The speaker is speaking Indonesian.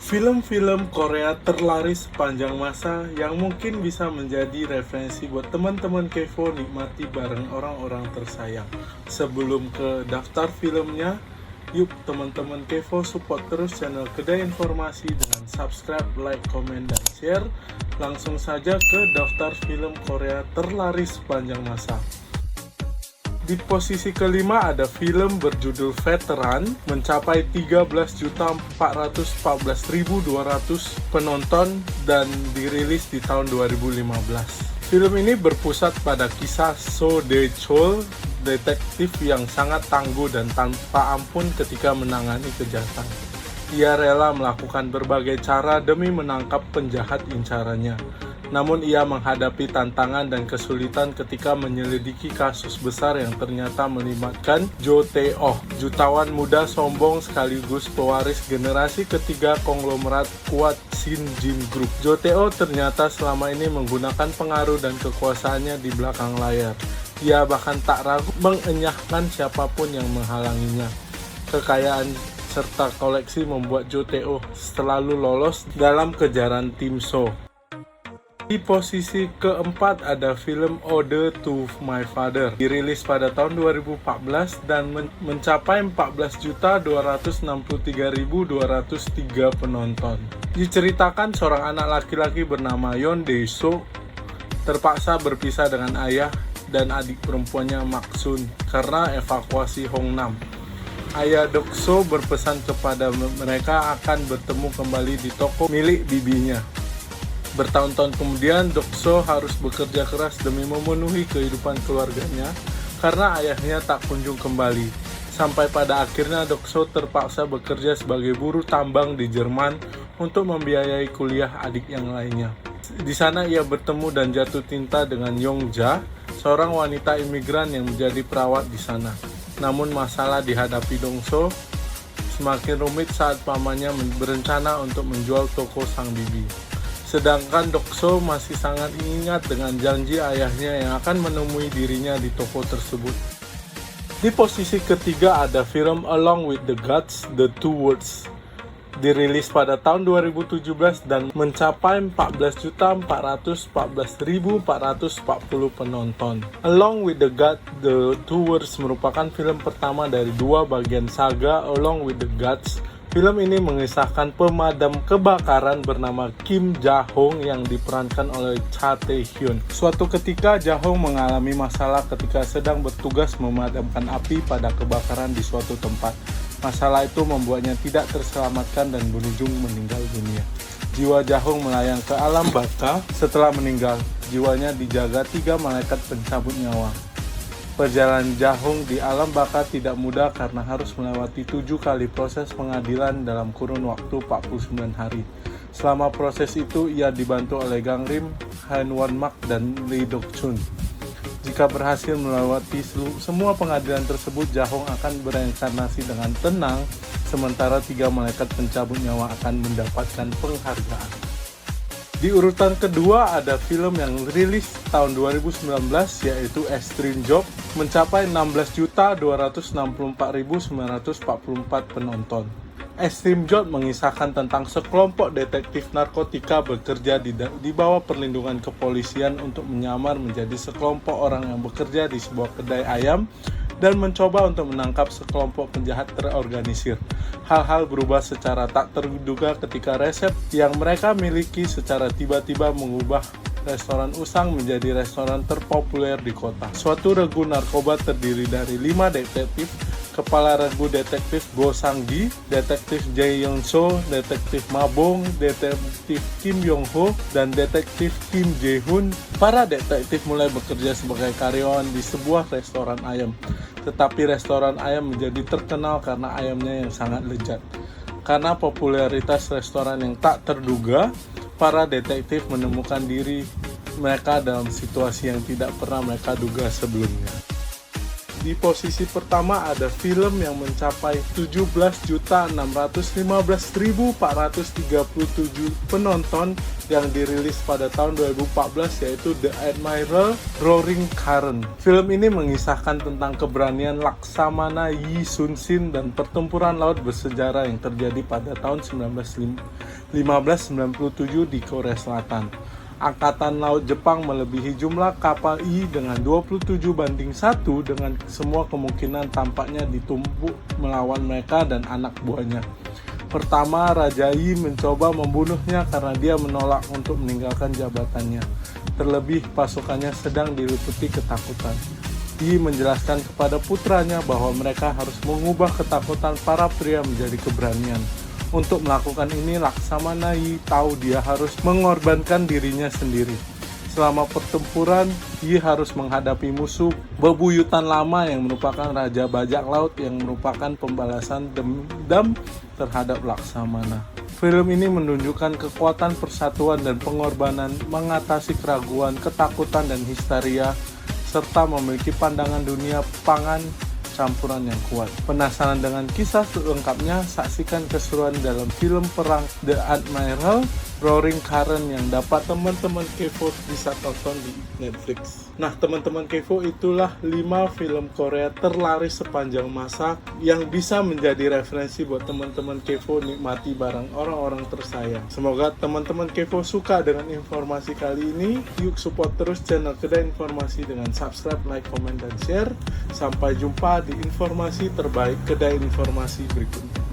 Film-film Korea terlaris sepanjang masa yang mungkin bisa menjadi referensi buat teman-teman Kevo nikmati bareng orang-orang tersayang. Sebelum ke daftar filmnya, yuk teman-teman Kevo support terus channel Kedai Informasi dengan subscribe, like, komen, dan share. Langsung saja ke daftar film Korea terlaris sepanjang masa. Di posisi kelima ada film berjudul Veteran, mencapai 13.414.200 penonton dan dirilis di tahun 2015. Film ini berpusat pada kisah So Dae-chol, detektif yang sangat tangguh dan tanpa ampun ketika menangani kejahatan. Ia rela melakukan berbagai cara demi menangkap penjahat incarannya. Namun ia menghadapi tantangan dan kesulitan ketika menyelidiki kasus besar yang ternyata melibatkan Jo Tae-oh, jutawan muda sombong sekaligus pewaris generasi ketiga konglomerat kuat Shin Jin Group. Jo Tae-oh ternyata selama ini menggunakan pengaruh dan kekuasaannya di belakang layar. Ia bahkan tak ragu mengenyahkan siapapun yang menghalanginya. Kekayaan serta koleksi membuat Jo Tae-oh selalu lolos dalam kejaran tim So. Di posisi keempat ada film Ode to My Father, dirilis pada tahun 2014 dan mencapai 14.263.203 penonton. Diceritakan seorang anak laki-laki bernama Yeon Dae-soo terpaksa berpisah dengan ayah dan adik perempuannya Mak Sun karena evakuasi Hongnam. Ayah Dok-soo berpesan kepada mereka akan bertemu kembali di toko milik bibinya. Bertahun-tahun kemudian, Dok-soo harus bekerja keras demi memenuhi kehidupan keluarganya karena ayahnya tak kunjung kembali. Sampai pada akhirnya Dok-soo terpaksa bekerja sebagai buruh tambang di Jerman untuk membiayai kuliah adik yang lainnya. Di sana ia bertemu dan jatuh cinta dengan Yong-ja, seorang wanita imigran yang menjadi perawat di sana. Namun masalah dihadapi Dok-soo semakin rumit saat pamannya berencana untuk menjual toko sang bibi. Sedangkan Dok-soo masih sangat ingat dengan janji ayahnya yang akan menemui dirinya di toko tersebut. Di posisi ketiga ada film Along with the Gods, The Two Worlds, dirilis pada tahun 2017 dan mencapai 14.414.440 penonton. Along with the Gods, The Two Worlds merupakan film pertama dari dua bagian saga Along with the Gods. Film ini mengisahkan pemadam kebakaran bernama Kim Ja-hong yang diperankan oleh Cha Tae-hyun. Suatu ketika Ja-hong mengalami masalah ketika sedang bertugas memadamkan api pada kebakaran di suatu tempat. Masalah itu membuatnya tidak terselamatkan dan berujung meninggal dunia. Jiwa Ja-hong melayang ke alam baka. Setelah meninggal, jiwanya dijaga 3 malaikat pencabut nyawa. Perjalanan Ja-hong di alam baka tidak mudah karena harus melewati 7 kali proses pengadilan dalam kurun waktu 49 hari. Selama proses itu, ia dibantu oleh Gangrim, Han Won-mak, dan Lee Dok-chun. Jika berhasil melewati semua pengadilan tersebut, Ja-hong akan bereinkarnasi dengan tenang, sementara 3 malaikat pencabut nyawa akan mendapatkan penghargaan. Di urutan kedua ada film yang rilis tahun 2019 yaitu Extreme Job, mencapai 16.264.944 penonton. Extreme Job mengisahkan tentang sekelompok detektif narkotika bekerja di bawah perlindungan kepolisian untuk menyamar menjadi sekelompok orang yang bekerja di sebuah kedai ayam dan mencoba untuk menangkap sekelompok penjahat terorganisir. Hal-hal berubah secara tak terduga ketika resep yang mereka miliki secara tiba-tiba mengubah restoran usang menjadi restoran terpopuler di kota. Suatu regu narkoba terdiri dari 5 detektif, kepala regu detektif Go Sang-gi, detektif Jae Young-soo, detektif Mabong, detektif Kim Yong-ho, dan detektif Kim Jae-hun. Para detektif mulai bekerja sebagai karyawan di sebuah restoran ayam. Tetapi restoran ayam menjadi terkenal karena ayamnya yang sangat lezat. Karena popularitas restoran yang tak terduga, para detektif menemukan diri mereka dalam situasi yang tidak pernah mereka duga sebelumnya. Di posisi pertama ada film yang mencapai 17.615.437 penonton yang dirilis pada tahun 2014, yaitu The Admiral Roaring Current. Film ini mengisahkan tentang keberanian Laksamana Yi Sun Sin dan pertempuran laut bersejarah yang terjadi pada tahun 1597 di Korea Selatan. Angkatan Laut Jepang melebihi jumlah kapal Yi dengan 27:1, dengan semua kemungkinan tampaknya ditumpuk melawan mereka dan anak buahnya. Pertama, Raja Yi mencoba membunuhnya karena dia menolak untuk meninggalkan jabatannya. Terlebih pasukannya sedang diliputi ketakutan. Yi menjelaskan kepada putranya bahwa mereka harus mengubah ketakutan para pria menjadi keberanian. Untuk melakukan ini, Laksamana Yi tahu dia harus mengorbankan dirinya sendiri. Selama pertempuran, Yi harus menghadapi musuh bebuyutan lama yang merupakan Raja Bajak Laut yang merupakan pembalasan dendam terhadap Laksamana. Film ini menunjukkan kekuatan persatuan dan pengorbanan, mengatasi keraguan, ketakutan, dan histeria, serta memiliki pandangan dunia pangan campuran yang kuat. Penasaran dengan kisah lengkapnya? Saksikan keseruan dalam film perang The Admiral Roaring Current yang dapat teman-teman Kevo bisa tonton di Netflix. Nah, teman-teman Kevo, itulah 5 film Korea terlaris sepanjang masa yang bisa menjadi referensi buat teman-teman Kevo nikmati bareng orang-orang tersayang. Semoga teman-teman Kevo suka dengan informasi kali ini. Yuk support terus channel Kedai Informasi dengan subscribe, like, komen, dan share. Sampai jumpa di informasi terbaik Kedai Informasi berikutnya.